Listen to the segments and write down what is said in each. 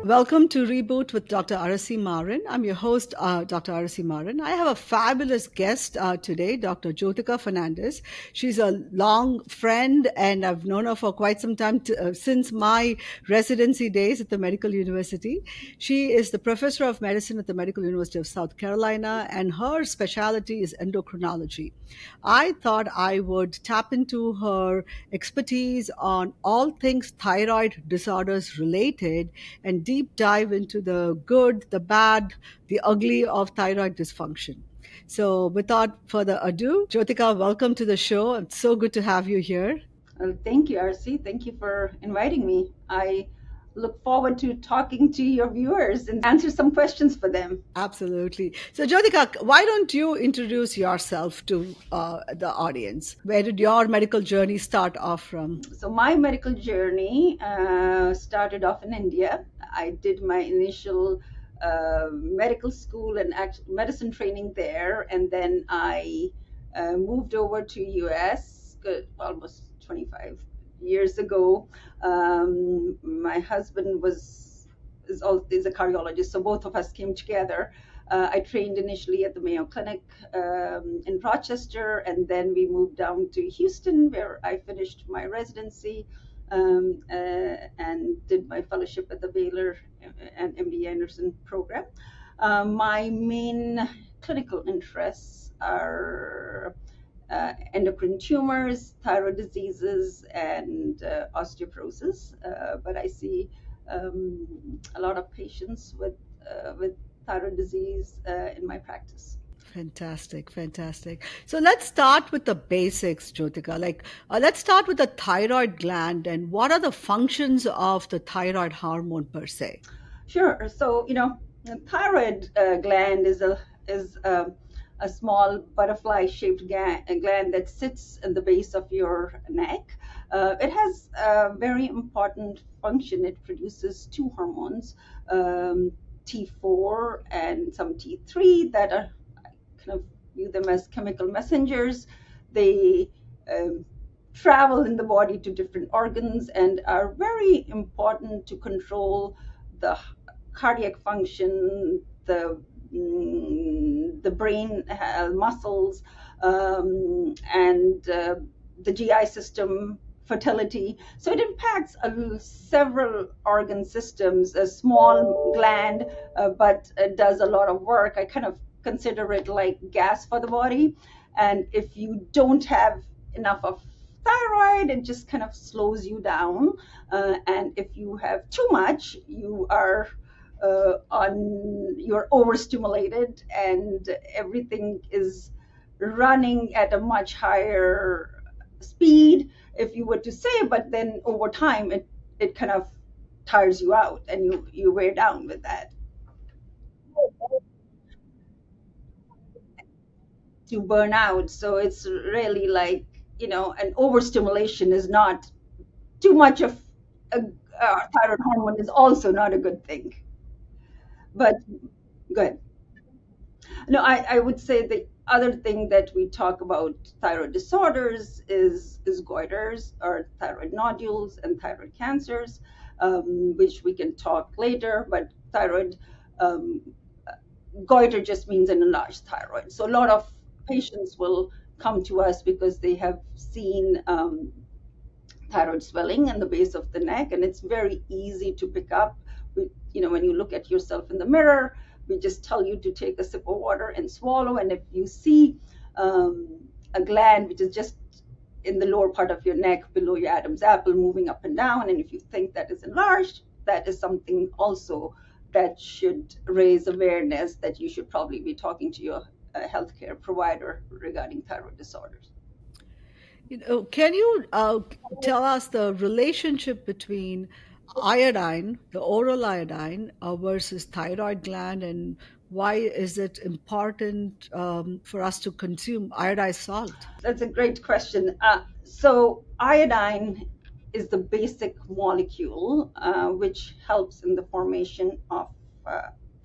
Welcome to Reboot with Dr. Arasi Maran. I'm your host, Dr. Arasi Maran. I have a fabulous guest today, Dr. Jyotika Fernandes. She's a long friend, and I've known her for quite some time since my residency days at the Medical University. She is the professor of medicine at the Medical University of South Carolina, and her specialty is endocrinology. I thought I would tap into her expertise on all things thyroid disorders related and deep dive into the good, the bad, the ugly of thyroid dysfunction. So, without further ado, Jyotika, welcome to the show. It's so good to have you here. Thank you, Arsi. Thank you for inviting me. I look forward to talking to your viewers and answer some questions for them. Absolutely. So, Jyotika, why don't you introduce yourself to the audience? Where did your medical journey start off from? So, my medical journey started off in India. I did my initial medical school and medicine training there, and then I moved over to US almost 25 years ago. My husband is a cardiologist, so both of us came together. I trained initially at the Mayo Clinic in Rochester, and then we moved down to Houston, where I finished my residency and did my fellowship at the Baylor and MD Anderson program. My main clinical interests are endocrine tumors, thyroid diseases, and osteoporosis. But I see a lot of patients with thyroid disease in my practice. Fantastic, fantastic. So let's start with the basics, Jyotika. Let's start with the thyroid gland and what are the functions of the thyroid hormone per se? Sure. So the thyroid gland is a small butterfly-shaped gland that sits at the base of your neck. It has a very important function. It produces two hormones, T4 and some T3, that are kind of view them as chemical messengers. They travel in the body to different organs and are very important to control the cardiac function, the brain muscles, and the GI system, fertility. So it impacts several organ systems. A small gland, but it does a lot of work. I kind of consider it like gas for the body. And if you don't have enough of thyroid, it just kind of slows you down. And if you have too much, you're overstimulated, and everything is running at a much higher speed, if you were to say. But then over time, it kind of tires you out, and you wear down with that. To burn out. So it's really like, an overstimulation is not too much of a, thyroid hormone is also not a good thing. But good. No, I would say the other thing that we talk about thyroid disorders is goiters or thyroid nodules and thyroid cancers, which we can talk later. But thyroid um, goiter just means an enlarged thyroid. So a lot of patients will come to us because they have seen thyroid swelling in the base of the neck, and it's very easy to pick up. When you look at yourself in the mirror, we just tell you to take a sip of water and swallow. And if you see a gland which is just in the lower part of your neck below your Adam's apple moving up and down, and if you think that is enlarged, that is something also that should raise awareness that you should probably be talking to your healthcare provider regarding thyroid disorders. Can you tell us the relationship between iodine, the oral iodine, versus thyroid gland, and why is it important for us to consume iodized salt? That's a great question. So iodine is the basic molecule which helps in the formation of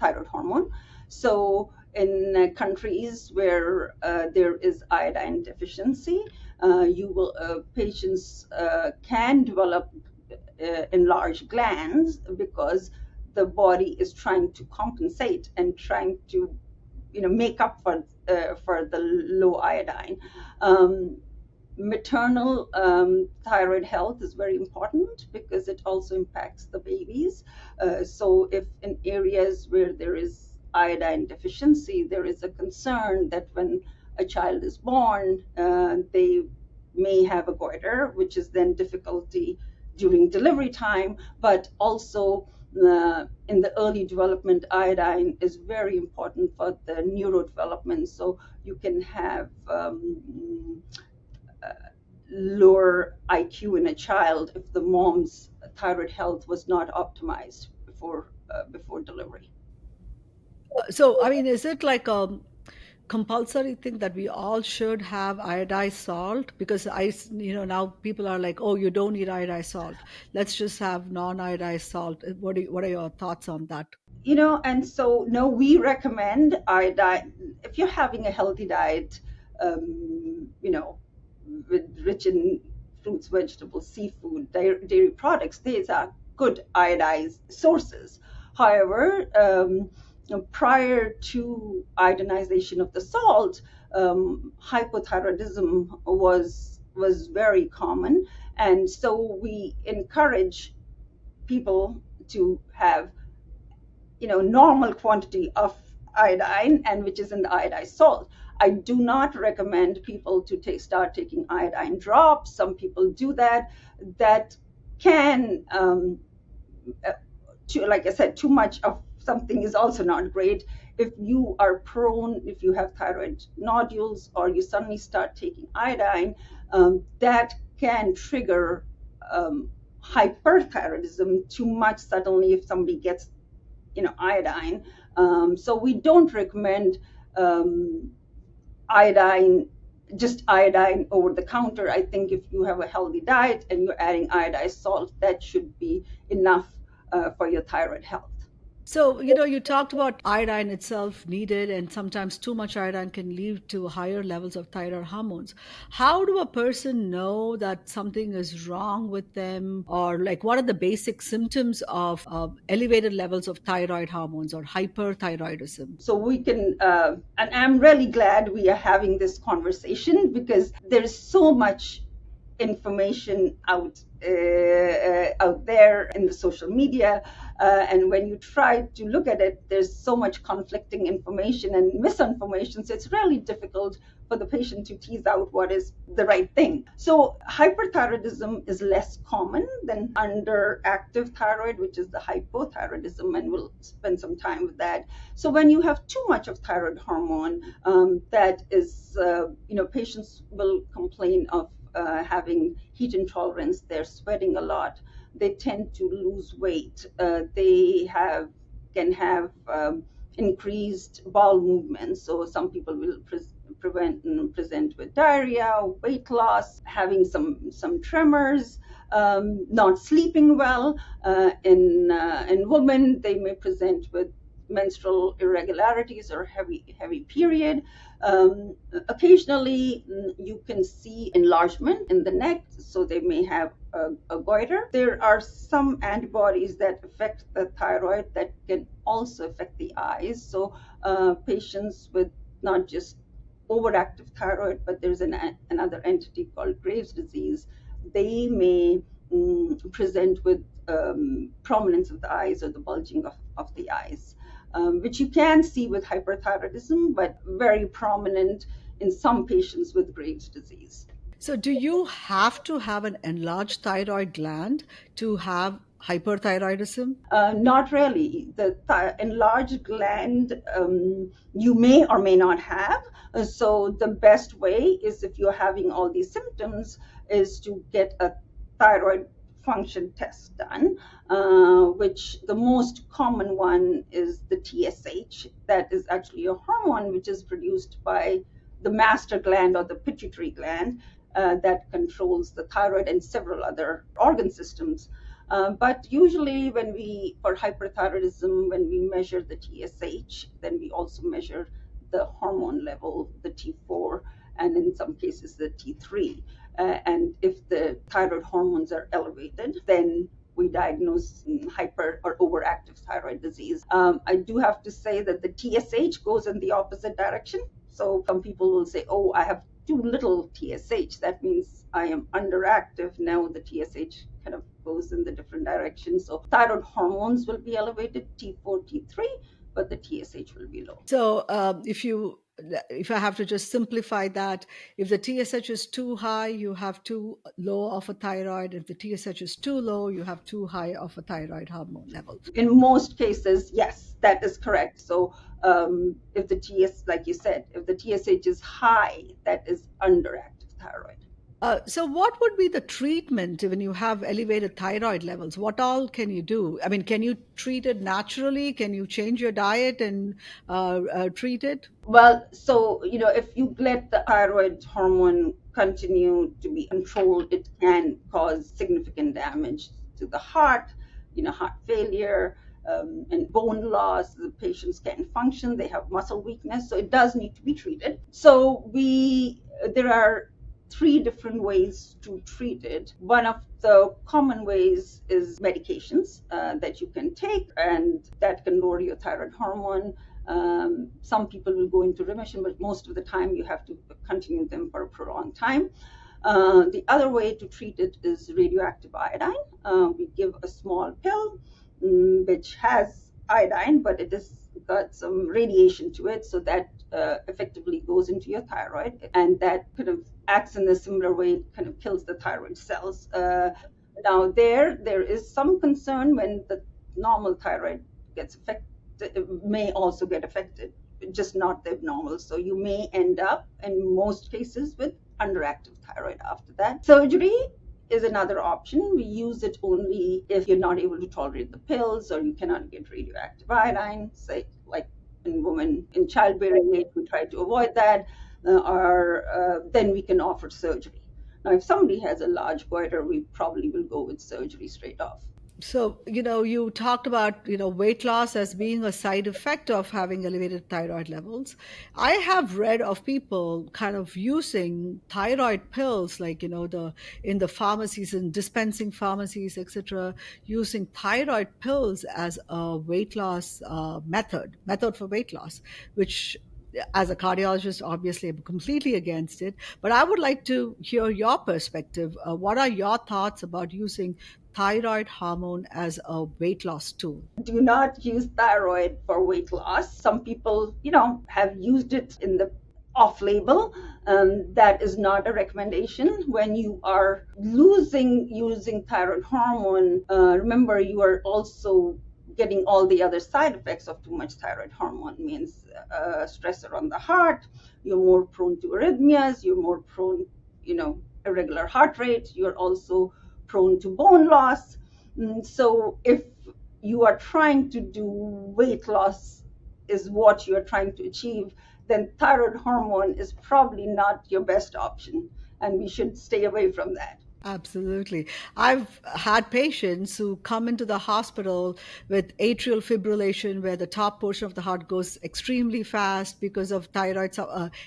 thyroid hormone. So in countries where there is iodine deficiency, patients can develop enlarged glands because the body is trying to compensate and trying to make up for the low iodine. Maternal thyroid health is very important because it also impacts the babies. So if in areas where there is iodine deficiency, there is a concern that when a child is born, they may have a goiter, which is then difficulty during delivery time, but also in the early development, iodine is very important for the neurodevelopment. So you can have lower IQ in a child if the mom's thyroid health was not optimized before delivery. So, I mean, is it like a compulsory thing that we all should have iodized salt? Because now people are like, oh, you don't need iodized salt. Let's just have non-iodized salt. What are your thoughts on that? And so no, we recommend iodine if you're having a healthy diet, with rich in fruits, vegetables, seafood, dairy products. These are good iodized sources. However, prior to iodinization of the salt, hypothyroidism was very common, and so we encourage people to have normal quantity of iodine, and which is in the iodized salt. I do not recommend people to start taking iodine drops. Some people do that. That can, like I said, too much of something is also not great. If you are prone, if you have thyroid nodules, or you suddenly start taking iodine, that can trigger hyperthyroidism too much suddenly if somebody gets iodine. So we don't recommend iodine, just iodine over the counter. I think if you have a healthy diet and you're adding iodized salt, that should be enough for your thyroid health. So, you talked about iodine itself needed, and sometimes too much iodine can lead to higher levels of thyroid hormones. How do a person know that something is wrong with them, or like what are the basic symptoms of elevated levels of thyroid hormones or hyperthyroidism? So we can, and I'm really glad we are having this conversation because there's so much information out there in the social media, and when you try to look at it, there's so much conflicting information and misinformation, so it's really difficult for the patient to tease out what is the right thing. So hyperthyroidism is less common than underactive thyroid, which is the hypothyroidism, and we'll spend some time with that. So when you have too much of thyroid hormone, that is, patients will complain of having heat intolerance. They're sweating a lot. They tend to lose weight. They can have increased bowel movements. So some people will present with diarrhea, weight loss, having some tremors, not sleeping well. In women, they may present with menstrual irregularities or heavy period. Occasionally, you can see enlargement in the neck, so they may have a goiter. There are some antibodies that affect the thyroid that can also affect the eyes. So patients with not just overactive thyroid, but there's another entity called Graves' disease, they may present with prominence of the eyes or the bulging of the eyes, which you can see with hyperthyroidism, but very prominent in some patients with Graves' disease. So, do you have to have an enlarged thyroid gland to have hyperthyroidism? Not really. The enlarged gland you may or may not have. So the best way is, if you're having all these symptoms, is to get a thyroid function test done, which the most common one is the TSH. That is actually a hormone which is produced by the master gland or the pituitary gland that controls the thyroid and several other organ systems. But usually for hyperthyroidism, when we measure the TSH, then we also measure the hormone level, the T4, and in some cases the T3. And if the thyroid hormones are elevated, then we diagnose hyper or overactive thyroid disease. I do have to say that the TSH goes in the opposite direction. So some people will say, oh, I have too little TSH. That means I am underactive. Now the TSH kind of goes in the different direction. So thyroid hormones will be elevated, T4, T3, but the TSH will be low. So if I have to just simplify that, if the TSH is too high, you have too low of a thyroid. If the TSH is too low, you have too high of a thyroid hormone level. In most cases, yes, that is correct. So if the like you said, if the TSH is high, that is underactive thyroid. So what would be the treatment when you have elevated thyroid levels? What all can you do? I mean, can you treat it naturally? Can you change your diet and treat it? Well, so, if you let the thyroid hormone continue to be controlled, it can cause significant damage to the heart, heart failure, and bone loss. The patients can't function, they have muscle weakness, so it does need to be treated. So there are three different ways to treat it. One of the common ways is medications that you can take, and that can lower your thyroid hormone. Some people will go into remission, but most of the time you have to continue them for a prolonged time. The other way to treat it is radioactive iodine. We give a small pill which has iodine, but it has got some radiation to it, so that effectively goes into your thyroid, and that kind of acts in a similar way, kind of kills the thyroid cells. Now there is some concern when the normal thyroid gets affected, it may also get affected, just not the abnormal. So you may end up, in most cases, with underactive thyroid after that. Surgery is another option. We use it only if you're not able to tolerate the pills or you cannot get radioactive iodine, say like in women in childbearing age, we try to avoid that, or then we can offer surgery. Now, if somebody has a large goiter, we probably will go with surgery straight off. So, you talked about, weight loss as being a side effect of having elevated thyroid levels. I have read of people kind of using thyroid pills, like, in the pharmacies and dispensing pharmacies, etc., using thyroid pills as a weight loss method for weight loss, which, as a cardiologist, obviously I'm completely against it. But I would like to hear your perspective. What are your thoughts about using thyroid hormone as a weight loss tool? Do not use thyroid for weight loss. Some people, have used it in the off label. That is not a recommendation. When you are using thyroid hormone, remember you are also getting all the other side effects of too much thyroid hormone. Means stressor on the heart, you're more prone to arrhythmias, you're more prone, irregular heart rate, you're also prone to bone loss. So if you are trying to do weight loss, is what you're trying to achieve, then thyroid hormone is probably not your best option, and we should stay away from that. Absolutely. I've had patients who come into the hospital with atrial fibrillation, where the top portion of the heart goes extremely fast because of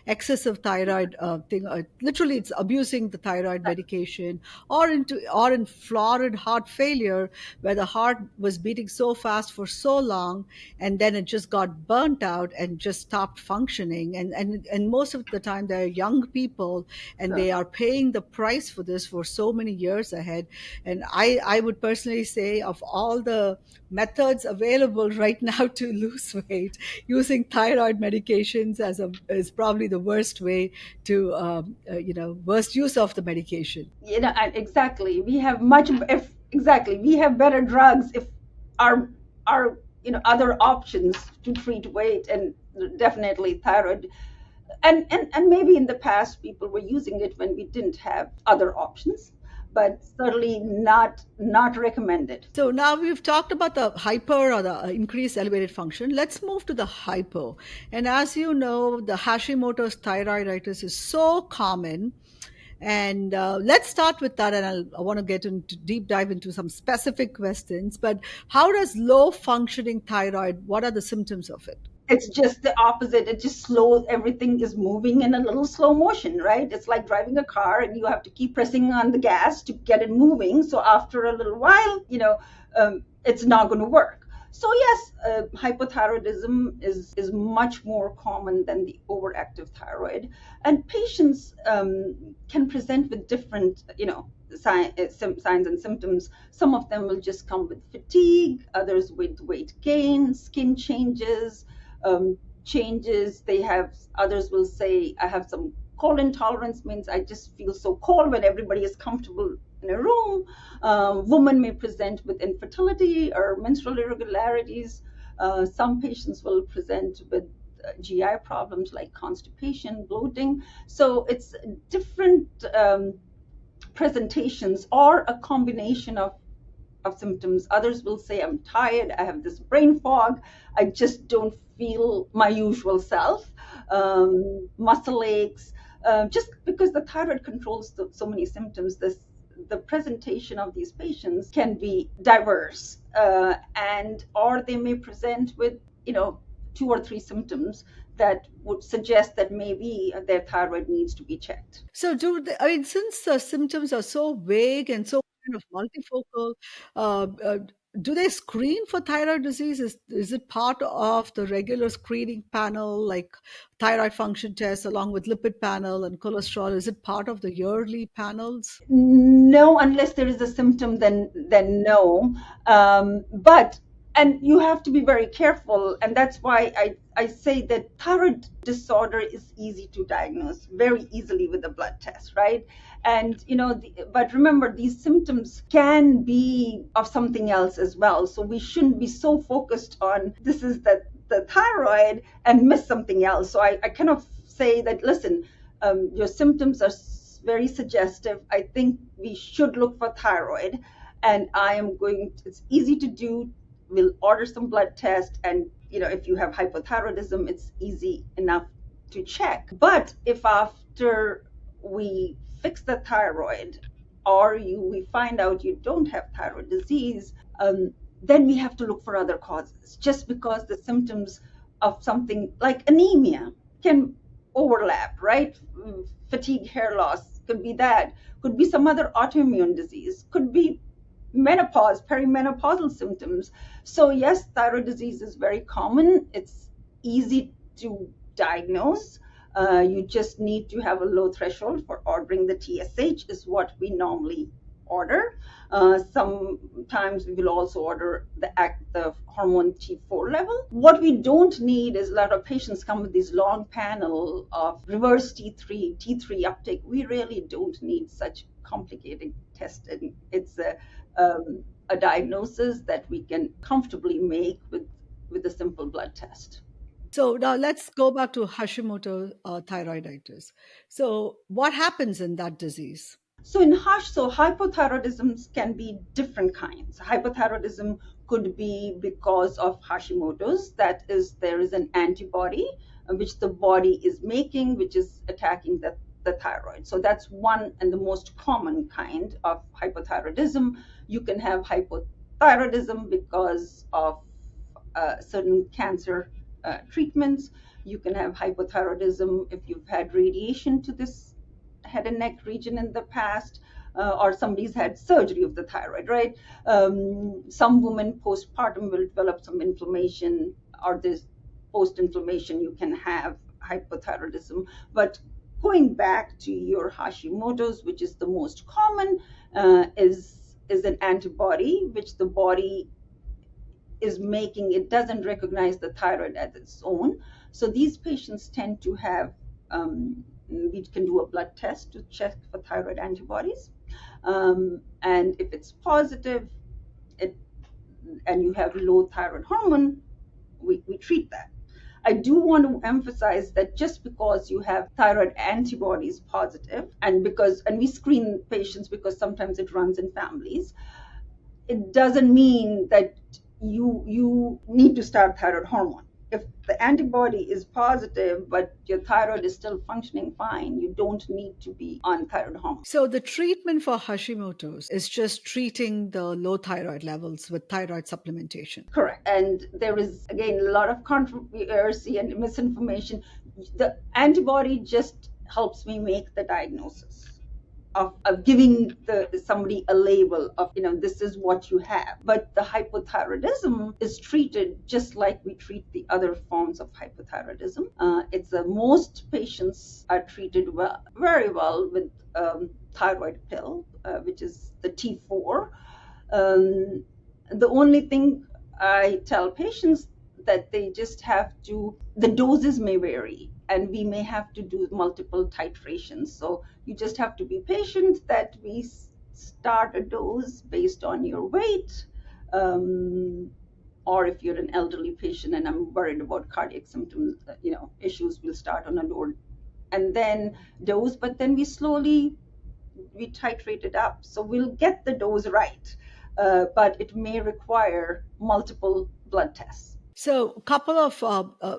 excessive thyroid thing. Literally, it's abusing the thyroid medication, or in florid heart failure, where the heart was beating so fast for so long, and then it just got burnt out and just stopped functioning. And most of the time, they're young people, and So they are paying the price for this for so many years ahead. And I would personally say, of all the methods available right now to lose weight, using thyroid medications is probably the worst way to worst use of the medication. and exactly, we have much if exactly we have better drugs if our other options to treat weight, and definitely thyroid. And maybe in the past people were using it when we didn't have other options, but certainly not recommended. So now we've talked about the hyper, or the increased elevated function. Let's move to the hypo. And as you know, the Hashimoto's thyroiditis is so common. And let's start with that. And I want to get into deep dive into some specific questions. But how does low functioning thyroid, what are the symptoms of it? It's just the opposite. It just slows, everything is moving in a little slow motion, right? It's like driving a car and you have to keep pressing on the gas to get it moving. So after a little while, it's not going to work. So yes, hypothyroidism is much more common than the overactive thyroid, and patients can present with different, signs and symptoms. Some of them will just come with fatigue, others with weight gain, skin changes. They have, others will say, I have some cold intolerance, means I just feel so cold when everybody is comfortable in a room. Women may present with infertility or menstrual irregularities. Some patients will present with GI problems like constipation, bloating. So it's different presentations or a combination of symptoms. Others will say, I'm tired, I have this brain fog, I just don't feel my usual self, muscle aches. Just because the thyroid controls so many symptoms, the presentation of these patients can be diverse, and or they may present with, 2 or 3 symptoms that would suggest that maybe their thyroid needs to be checked. So, I mean, since the symptoms are so vague and so kind of multifocal, uh, uh, do they screen for thyroid disease? Is it part of the regular screening panel, like thyroid function tests along with lipid panel and cholesterol? Is it part of the yearly panels? No, unless there is a symptom, then no. But and you have to be very careful, and that's why I say that thyroid disorder is easy to diagnose very easily with a blood test, right? And but remember, these symptoms can be of something else as well, so we shouldn't be so focused on this is the thyroid and miss something else. So I kind of say that, listen, your symptoms are very suggestive. I think we should look for thyroid, and it's easy to do. We'll order some blood test, and if you have hypothyroidism, it's easy enough to check. But if after we fix the thyroid, or we find out you don't have thyroid disease, then we have to look for other causes. Just because the symptoms of something like anemia can overlap, right? Fatigue, hair loss could be that, could be some other autoimmune disease, could be menopause, perimenopausal symptoms. So yes, thyroid disease is very common. It's easy to diagnose. You just need to have a low threshold for ordering the TSH, is what we normally order. Sometimes we will also order the hormone T4 level. What we don't need is, a lot of patients come with this long panel of reverse T3 uptake. We really don't need such complicated testing. It's a diagnosis that we can comfortably make with a simple blood test. So now let's go back to Hashimoto thyroiditis. So what happens in that disease? So hypothyroidisms can be different kinds. Hypothyroidism could be because of Hashimoto's. That is, there is an antibody which the body is making, which is attacking the thyroid. So that's one and the most common kind of hypothyroidism. You can have hypothyroidism because of certain cancer treatments. You can have hypothyroidism if you've had radiation to this head and neck region in the past, or somebody's had surgery of the thyroid, right? Some women postpartum will develop some inflammation, or this post-inflammation, you can have hypothyroidism. But going back to your Hashimoto's, which is the most common, is an antibody which the body is making. It doesn't recognize the thyroid as its own. So these patients tend to have, we can do a blood test to check for thyroid antibodies. And if it's positive, and you have low thyroid hormone, we treat that. I do want to emphasize that just because you have thyroid antibodies positive, and we screen patients because sometimes it runs in families, it doesn't mean that you need to start thyroid hormone. if the antibody is positive, but your thyroid is still functioning fine, you don't need to be on thyroid hormone. So the treatment for Hashimoto's is just treating the low thyroid levels with thyroid supplementation. Correct. And there is, again, a lot of controversy and misinformation. The antibody just helps me make the diagnosis of giving somebody a label of, this is what you have. But the hypothyroidism is treated just like we treat the other forms of hypothyroidism. It's most patients are treated well, very well, with thyroid pill, which is the T4. The only thing I tell patients that they just have to, the doses may vary and we may have to do multiple titrations. So you just have to be patient that we start a dose based on your weight. Or if you're an elderly patient and I'm worried about cardiac symptoms, issues, we'll start on a lower and then dose, but then we titrate it up. So we'll get the dose right, but it may require multiple blood tests. So, a couple of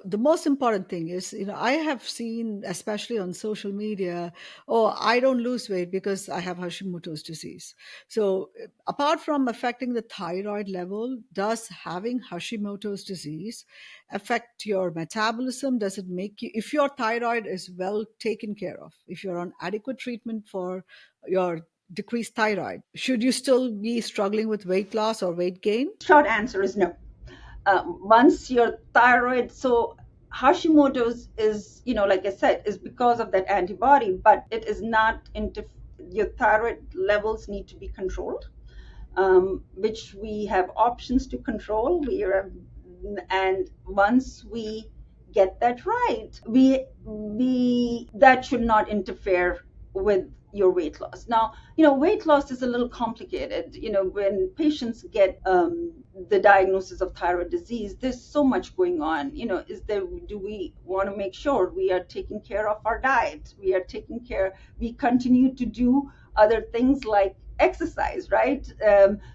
the most important thing is, I have seen, especially on social media, oh, I don't lose weight because I have Hashimoto's disease. So, apart from affecting the thyroid level, does having Hashimoto's disease affect your metabolism? Does it make you, if your thyroid is well taken care of, if you're on adequate treatment for your decreased thyroid, should you still be struggling with weight loss or weight gain? Short answer is no. Once your thyroid, so Hashimoto's is, like I said, is because of that antibody, but it is not your thyroid levels need to be controlled, which we have options to control. And once we get that right, we that should not interfere with your weight loss. Now, weight loss is a little complicated. When patients get the diagnosis of thyroid disease, there's so much going on. Do we want to make sure we are taking care of our diet? We continue to do other things like exercise, right?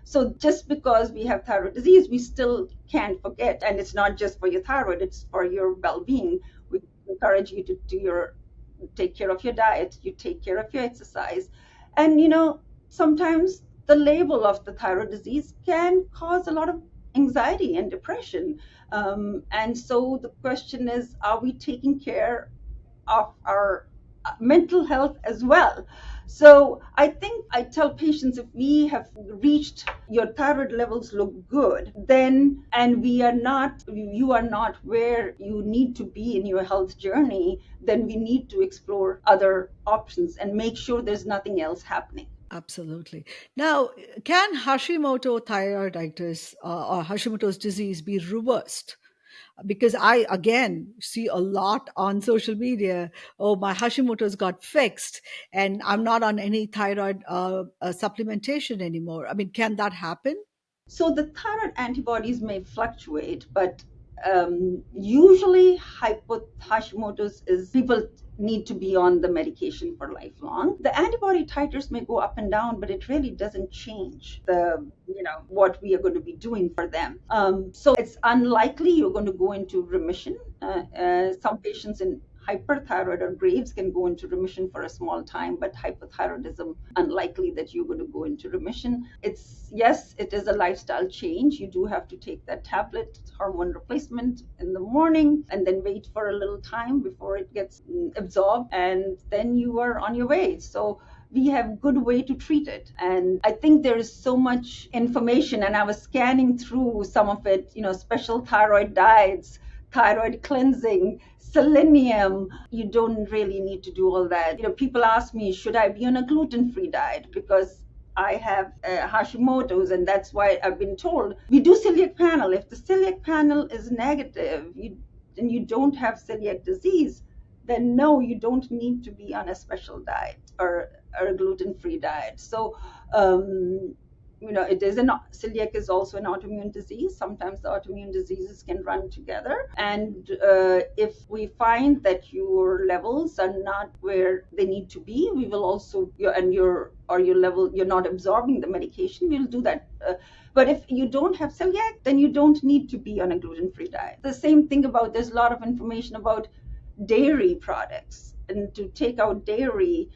So just because we have thyroid disease, we still can't forget, and it's not just for your thyroid, it's for your well-being. We encourage you to take care of your diet, you take care of your exercise. And sometimes the label of the thyroid disease can cause a lot of anxiety and depression. And so the question is, are we taking care of our mental health as well? So I think I tell patients, if we have reached, your thyroid levels look good, then, and you are not where you need to be in your health journey, then we need to explore other options and make sure there's nothing else happening. Absolutely. Now, can Hashimoto thyroiditis or Hashimoto's disease be reversed? Because I, again, see a lot on social media. Oh, my Hashimoto's got fixed and I'm not on any thyroid supplementation anymore. I mean, can that happen? So the thyroid antibodies may fluctuate, but usually Hashimoto's is people need to be on the medication for lifelong. The antibody titers may go up and down, but it really doesn't change what we are going to be doing for them. So it's unlikely you're going to go into remission. Some patients in hyperthyroid or Graves can go into remission for a small time, but hypothyroidism, unlikely that you're going to go into remission. Yes, it is a lifestyle change. You do have to take that tablet, hormone replacement, in the morning, and then wait for a little time before it gets absorbed, and then you are on your way. So we have good way to treat it. And I think there is so much information, and I was scanning through some of it, special thyroid diets, thyroid cleansing, selenium. You don't really need to do all that. People ask me, should I be on a gluten-free diet? Because I have Hashimoto's, and that's why I've been told we do celiac panel. If the celiac panel is negative, and you don't have celiac disease, then no, you don't need to be on a special diet or a gluten-free diet. So it is celiac is also an autoimmune disease. Sometimes the autoimmune diseases can run together, and if we find that your levels are not where they need to be, we will also your level, you're not absorbing the medication, we'll do that. But if you don't have celiac, then you don't need to be on a gluten-free diet. The same thing about, there's a lot of information about dairy products, and to take out dairy,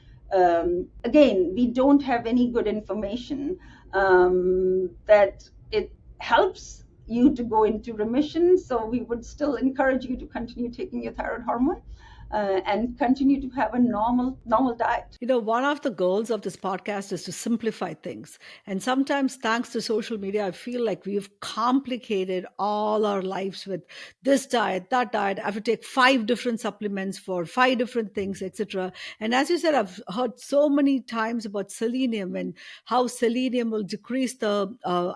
again, we don't have any good information that it helps you to go into remission. So we would still encourage you to continue taking your thyroid hormone and continue to have a normal diet. One of the goals of this podcast is to simplify things. And sometimes, thanks to social media, I feel like we've complicated all our lives with this diet, that diet. I have to take 5 different supplements for 5 different things, etc. And as you said, I've heard so many times about selenium and how selenium will decrease the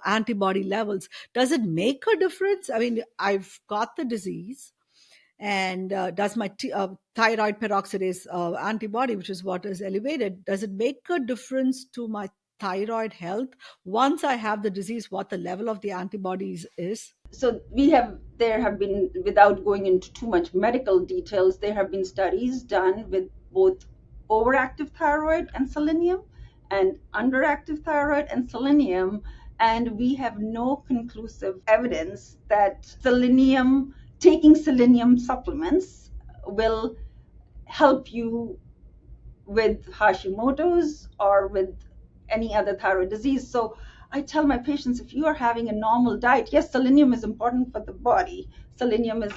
antibody levels. Does it make a difference? I mean, I've got the disease, and does my thyroid peroxidase antibody, which is what is elevated, does it make a difference to my thyroid health once I have the disease, what the level of the antibodies is? So there have been, without going into too much medical details, there have been studies done with both overactive thyroid and selenium and underactive thyroid and selenium, and we have no conclusive evidence that taking selenium supplements will help you with Hashimoto's or with any other thyroid disease. So I tell my patients, if you are having a normal diet, yes, selenium is important for the body, selenium is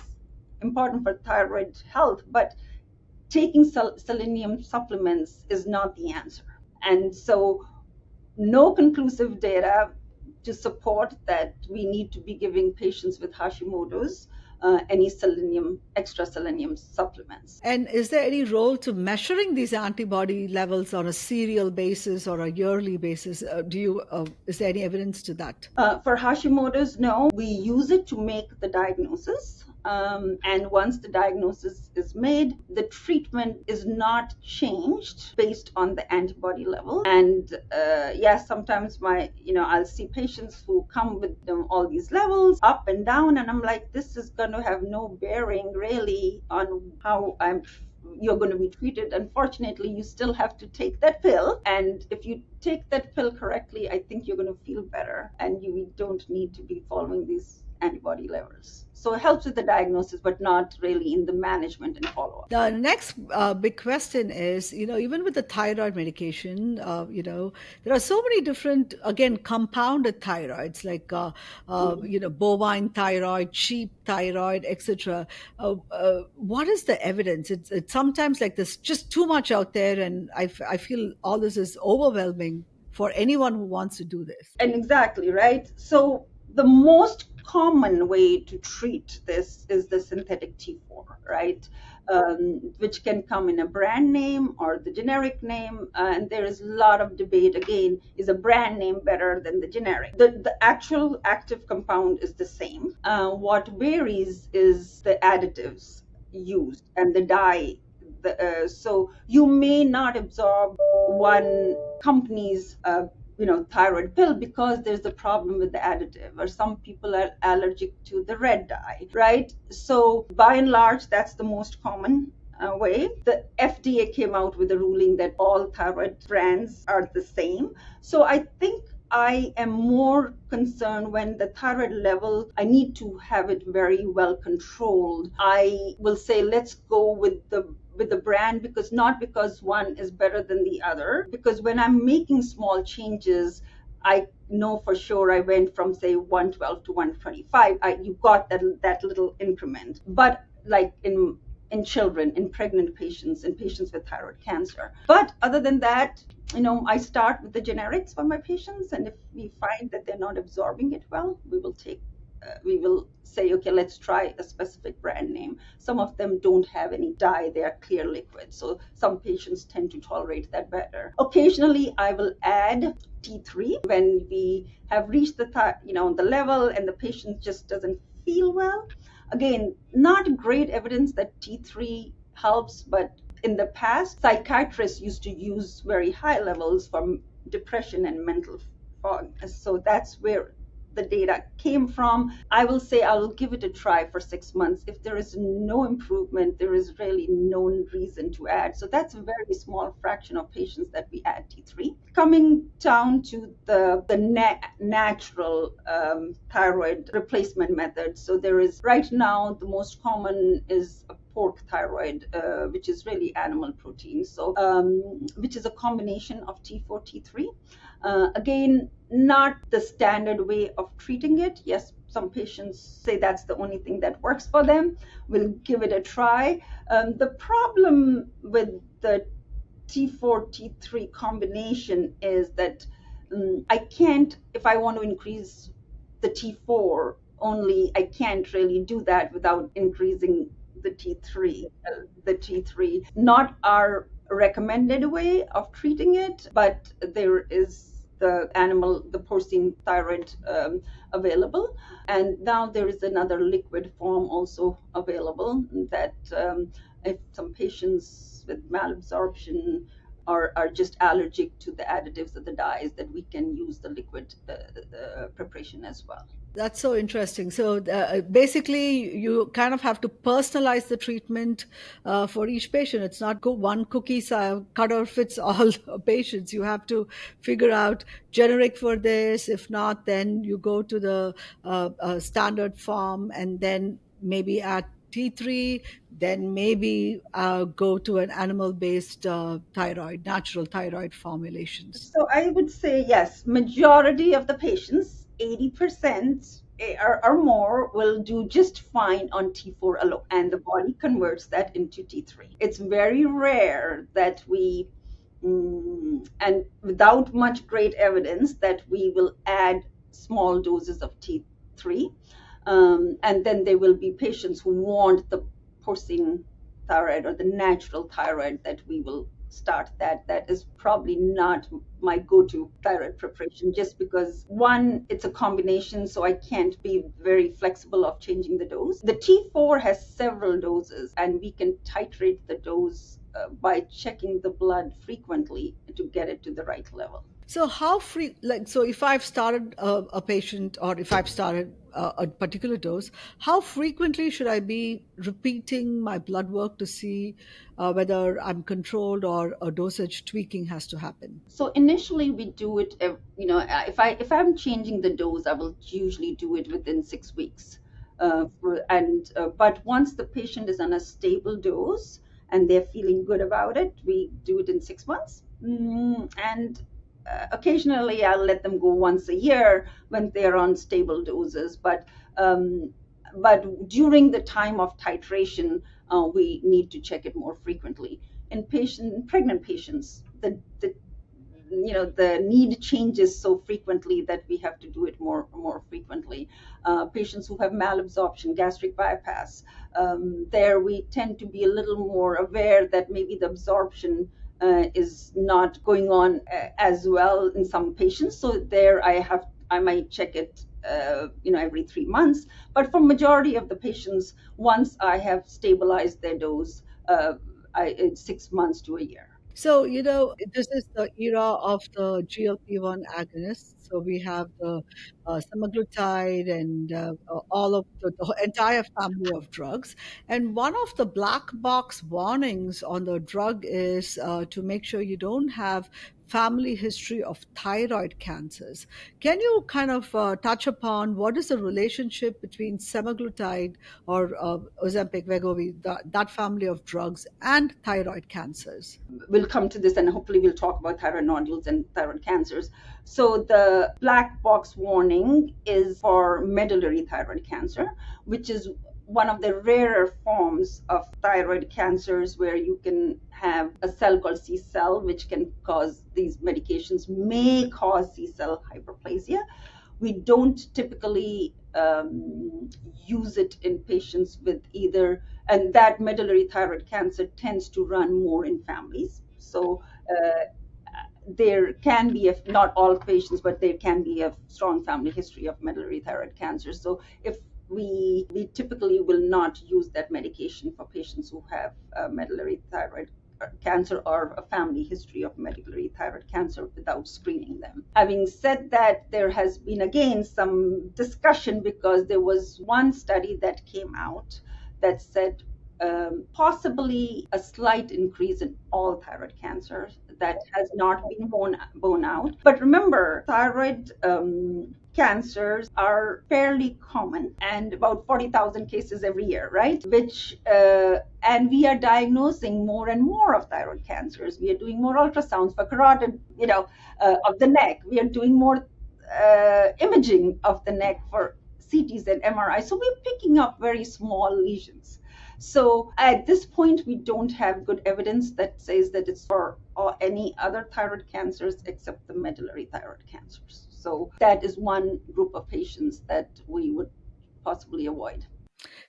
important for thyroid health, but taking selenium supplements is not the answer. And so no conclusive data to support that we need to be giving patients with Hashimoto's any extra selenium supplements. And is there any role to measuring these antibody levels on a serial basis or a yearly basis? Is there any evidence to that? For Hashimoto's, no. We use it to make the diagnosis. And once the diagnosis is made, the treatment is not changed based on the antibody level. And yes, sometimes I'll see patients who come with all these levels up and down, and I'm like, this is going to have no bearing really on how you're going to be treated. Unfortunately, you still have to take that pill. And if you take that pill correctly, I think you're going to feel better, and you don't need to be following these antibody levels. So it helps with the diagnosis, but not really in the management and follow-up. The next big question is, even with the thyroid medication, there are so many different, again, compounded thyroids, like, bovine thyroid, sheep thyroid, etc. What is the evidence? It's sometimes like there's just too much out there, and I feel all this is overwhelming for anyone who wants to do this. And exactly, right? So the most common way to treat this is the synthetic T4, right? Which can come in a brand name or the generic name. And there is a lot of debate, again, is a brand name better than the generic? The actual active compound is the same. What varies is the additives used and the dye. So you may not absorb one company's thyroid pill because there's a problem with the additive, or some people are allergic to the red dye, right? So by and large, that's the most common way. The FDA came out with a ruling that all thyroid brands are the same. So I think I am more concerned when the thyroid level, I need to have it very well controlled. I will say, let's go with the brand, because not because one is better than the other, because when I'm making small changes, I know for sure I went from, say, 112 to 125. You got that little increment. But like in children, in pregnant patients, in patients with thyroid cancer. But other than that, I start with the generics for my patients, and if we find that they're not absorbing it well, we will say, okay, let's try a specific brand name. Some of them don't have any dye, they are clear liquid. So some patients tend to tolerate that better. Occasionally, I will add T3 when we have reached the level and the patient just doesn't feel well. Again, not great evidence that T3 helps, but in the past, psychiatrists used to use very high levels for depression and mental So that's where the data came from. I will say I will give it a try for 6 months. If there is no improvement, there is really no reason to add. So that's a very small fraction of patients that we add T3. Coming down to the natural thyroid replacement method. So there is right now the most common is a pork thyroid, which is really animal protein. So which is a combination of T4, T3. Again, not the standard way of treating it. Yes, some patients say that's the only thing that works for them. We'll give it a try. The problem with the T4, T3 combination is that I can't, if I want to increase the T4 only, I can't really do that without increasing the T3. The T3, not our recommended way of treating it, but there is the porcine thyroid available. And now there is another liquid form also available that if some patients with malabsorption are just allergic to the additives of the dyes, that we can use the liquid preparation as well. That's so interesting. So basically, you kind of have to personalize the treatment for each patient. It's not go one cookie cutter fits all patients. You have to figure out generic for this. If not, then you go to the standard form and then maybe add T3, then maybe go to an animal-based thyroid, natural thyroid formulations. So I would say yes, majority of the patients, 80% or more, will do just fine on T4 alone, and the body converts that into T3. It's very rare that and without much great evidence, that we will add small doses of T3. And then there will be patients who want the porcine thyroid or the natural thyroid, that we will start that. That is probably not my go-to thyroid preparation, just because one, it's a combination, so I can't be very flexible of changing the dose. The T4 has several doses, and we can titrate the dose by checking the blood frequently to get it to the right level. So so if I've started a patient, or if I've started a particular dose, how frequently should I be repeating my blood work to see whether I'm controlled or a dosage tweaking has to happen? So initially we do it, if I'm changing the dose, I will usually do it within 6 weeks. But once the patient is on a stable dose and they're feeling good about it, we do it in 6 months. And occasionally I'll let them go once a year when they're on stable doses. But during the time of titration, we need to check it more frequently. In pregnant patients, the need changes so frequently that we have to do it more frequently. Patients who have malabsorption, gastric bypass, there we tend to be a little more aware that maybe the absorption is not going on as well in some patients. So there I might check it every 3 months. But for majority of the patients, once I have stabilized their dose, it's 6 months to a year. So, this is the era of the GLP-1 agonists. So we have the semaglutide and all of the entire family of drugs. And one of the black box warnings on the drug is to make sure you don't have family history of thyroid cancers. Can you kind of touch upon what is the relationship between semaglutide or Ozempic, Wegovy, that family of drugs, and thyroid cancers? We'll come to this, and hopefully we'll talk about thyroid nodules and thyroid cancers. So the black box warning is for medullary thyroid cancer, which is one of the rarer forms of thyroid cancers, where you can have a cell called C cell, which can cause, these medications may cause C cell hyperplasia. We don't typically use it in patients with either, and that medullary thyroid cancer tends to run more in families. So there can be, not all patients, but there can be a strong family history of medullary thyroid cancer. So if we typically will not use that medication for patients who have medullary thyroid cancer or a family history of medullary thyroid cancer without screening them. Having said that, there has been again some discussion because there was one study that came out that said possibly a slight increase in all thyroid cancers. That has not been borne out. But remember, thyroid cancers are fairly common and about 40,000 cases every year, right? And we are diagnosing more and more of thyroid cancers. We are doing more ultrasounds for carotid, of the neck. We are doing more imaging of the neck for CTs and MRI. So we're picking up very small lesions. So at this point, we don't have good evidence that says that it's for any other thyroid cancers except the medullary thyroid cancers. So that is one group of patients that we would possibly avoid.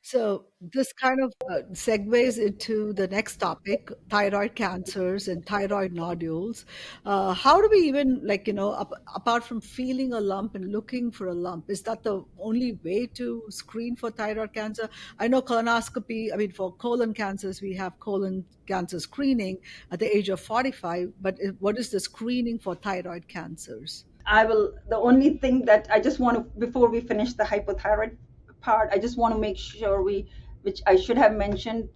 So this kind of segues into the next topic, thyroid cancers and thyroid nodules. How do we even, like, apart from feeling a lump and looking for a lump, is that the only way to screen for thyroid cancer? I know colonoscopy, I mean, for colon cancers, we have colon cancer screening at the age of 45, but what is the screening for thyroid cancers? The only thing that I just want to, before we finish the hypothyroid part, I just want to make sure which I should have mentioned,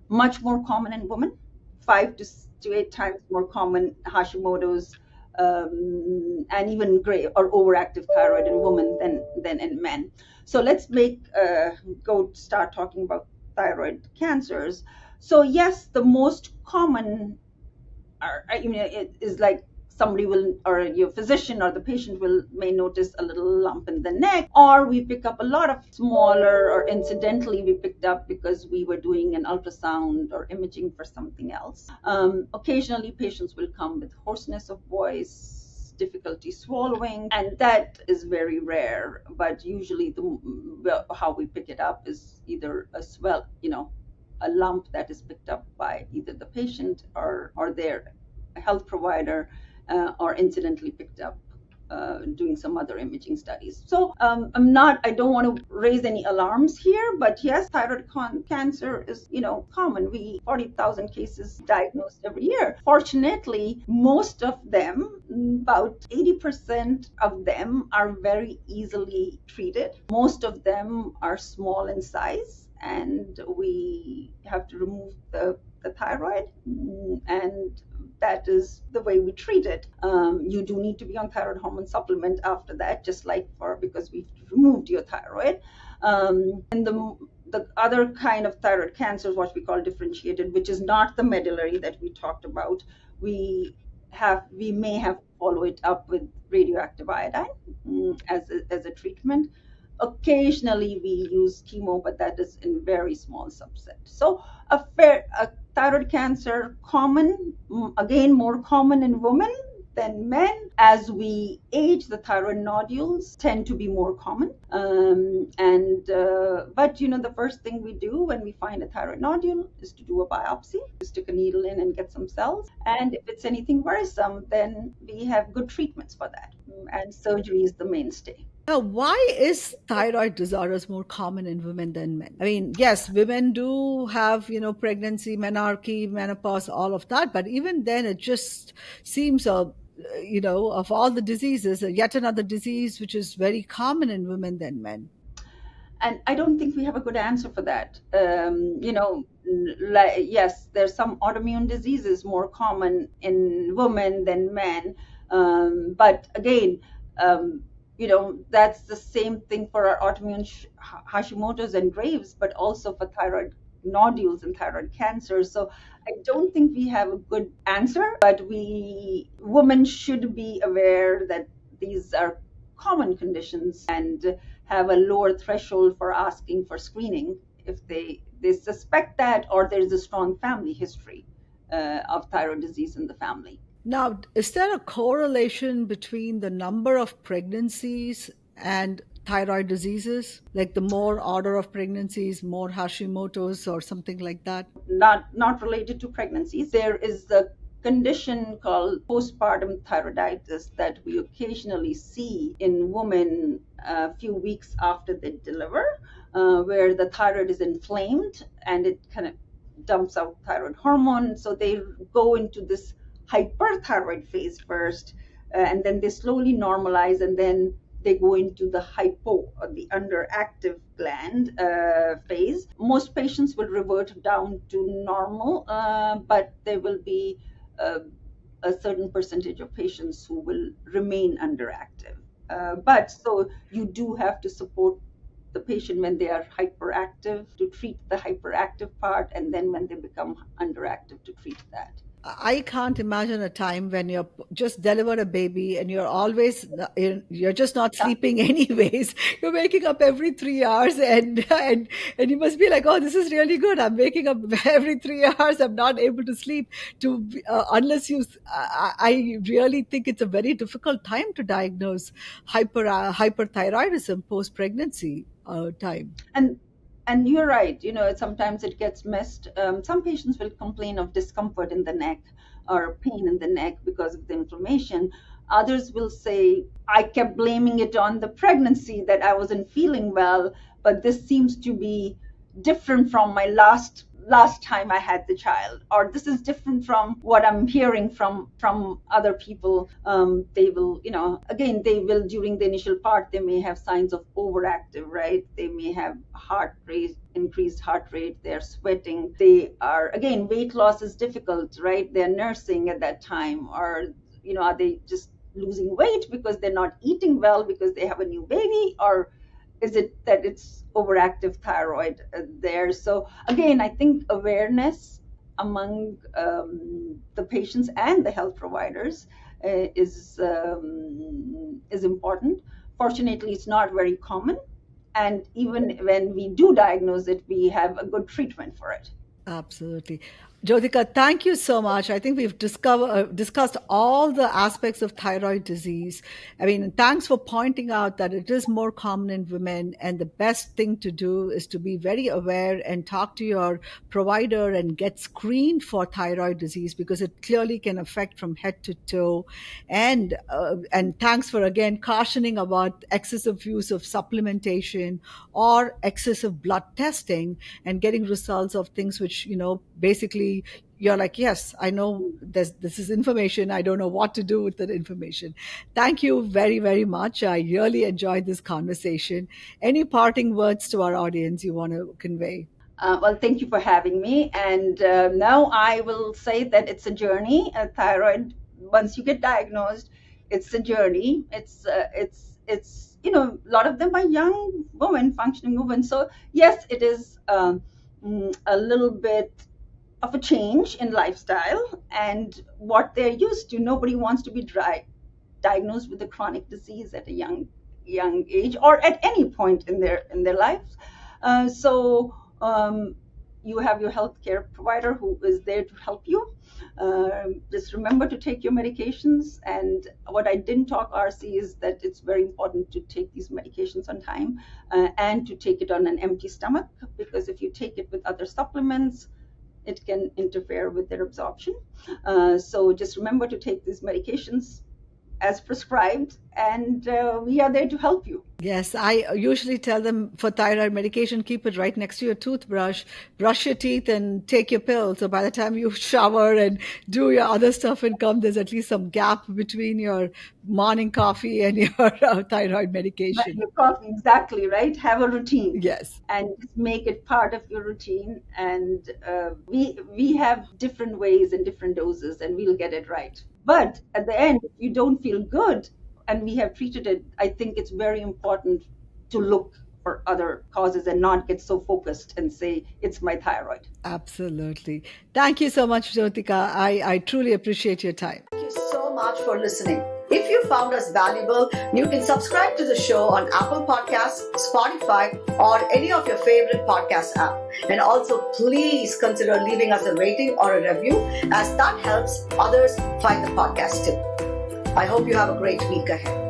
much more common in women, 5 to 8 times more common Hashimoto's, and even gray or overactive thyroid in women than in men. So let's start talking about thyroid cancers. So yes, the most common it is like somebody will, or your physician or the patient may notice a little lump in the neck, or we pick up a lot of smaller, or incidentally we picked up because we were doing an ultrasound or imaging for something else. Occasionally patients will come with hoarseness of voice, difficulty swallowing, and that is very rare. But usually how we pick it up is either a lump that is picked up by either the patient or their health provider, or incidentally picked up doing some other imaging studies. So I don't want to raise any alarms here, but yes, thyroid cancer is, common. 40,000 cases diagnosed every year. Fortunately, most of them, about 80% of them, are very easily treated. Most of them are small in size, and we have to remove the thyroid, and that is the way we treat it. You do need to be on thyroid hormone supplement after that, just like because we've removed your thyroid. And the other kind of thyroid cancer is what we call differentiated, which is not the medullary that we talked about. We may have to follow it up with radioactive iodine as a treatment. Occasionally we use chemo, but that is in very small subset. So a thyroid cancer common, again more common in women than men. As we age, the thyroid nodules tend to be more common. But the first thing we do when we find a thyroid nodule is to do a biopsy, stick a needle in and get some cells. And if it's anything worrisome, then we have good treatments for that. And surgery is the mainstay. Now, why is thyroid disorders more common in women than men? I mean, yes, women do have, pregnancy, menarche, menopause, all of that, but even then, it just seems, of all the diseases, yet another disease which is very common in women than men. And I don't think we have a good answer for that. Yes, there's some autoimmune diseases more common in women than men, but again, that's the same thing for our autoimmune Hashimoto's and Graves, but also for thyroid nodules and thyroid cancer. So I don't think we have a good answer, but women should be aware that these are common conditions and have a lower threshold for asking for screening if they suspect that, or there's a strong family history of thyroid disease in the family. Now, is there a correlation between the number of pregnancies and thyroid diseases? Like the more order of pregnancies, more Hashimoto's or something like that? Not related to pregnancies. There is a condition called postpartum thyroiditis that we occasionally see in women a few weeks after they deliver, where the thyroid is inflamed and it kind of dumps out thyroid hormone. So they go into this hyperthyroid phase first, and then they slowly normalize, and then they go into the hypo, or the underactive gland phase. Most patients will revert down to normal, but there will be a certain percentage of patients who will remain underactive. But so you do have to support the patient when they are hyperactive to treat the hyperactive part, and then when they become underactive to treat that. I can't imagine a time when you're just delivered a baby and you're always you're just not sleeping anyways. You're waking up every 3 hours, and you must be like, oh, this is really good. I'm waking up every 3 hours. I'm not able to sleep. Unless I really think it's a very difficult time to diagnose hyperthyroidism post pregnancy time. and and you're right, sometimes it gets missed. Some patients will complain of discomfort in the neck or pain in the neck because of the inflammation. Others will say, I kept blaming it on the pregnancy, that I wasn't feeling well, but this seems to be different from my last time I had the child, or this is different from what I'm hearing from other people. They will, again, they will, during the initial part, they may have signs of overactive, right? They may have heart rate, increased heart rate, they're sweating, they are, again, weight loss is difficult, right? They're nursing at that time, or are they just losing weight because they're not eating well because they have a new baby, or is it that it's overactive thyroid there? So again, I think awareness among the patients and the health providers is important. Fortunately, it's not very common, and even when we do diagnose it, we have a good treatment for it. Absolutely. Jyotika, thank you so much. I think we've discussed all the aspects of thyroid disease. I mean, thanks for pointing out that it is more common in women, and the best thing to do is to be very aware and talk to your provider and get screened for thyroid disease, because it clearly can affect from head to toe. And thanks for again cautioning about excessive use of supplementation or excessive blood testing and getting results of things which basically you're like, yes, I know this is information, I don't know what to do with that information. Thank you very, very much. I really enjoyed this conversation. Any parting words to our audience you want to convey? Well, thank you for having me. And now I will say that it's a journey. Thyroid, once you get diagnosed, it's a journey. It's a lot of them are young women, functioning women. So yes, it is a little bit of a change in lifestyle and what they're used to. Nobody wants to be diagnosed with a chronic disease at a young age, or at any point in their lives. So you have your healthcare provider who is there to help you. Just remember to take your medications. And what I didn't talk, RC, is that it's very important to take these medications on time, and to take it on an empty stomach, because if you take it with other supplements, it can interfere with their absorption. So just remember to take these medications as prescribed, and we are there to help you. Yes, I usually tell them for thyroid medication, keep it right next to your toothbrush, brush your teeth, and take your pill. So by the time you shower and do your other stuff and come, there's at least some gap between your morning coffee and your thyroid medication. Your coffee, exactly, right? Have a routine. Yes. And just make it part of your routine. And we have different ways and different doses, and we'll get it right. But at the end, if you don't feel good and we have treated it, I think it's very important to look for other causes and not get so focused and say, it's my thyroid. Absolutely. Thank you so much, Jyotika. I truly appreciate your time. Thank you so much for listening. If you found us valuable, you can subscribe to the show on Apple Podcasts, Spotify, or any of your favorite podcast app. And also, please consider leaving us a rating or a review, as that helps others find the podcast too. I hope you have a great week ahead.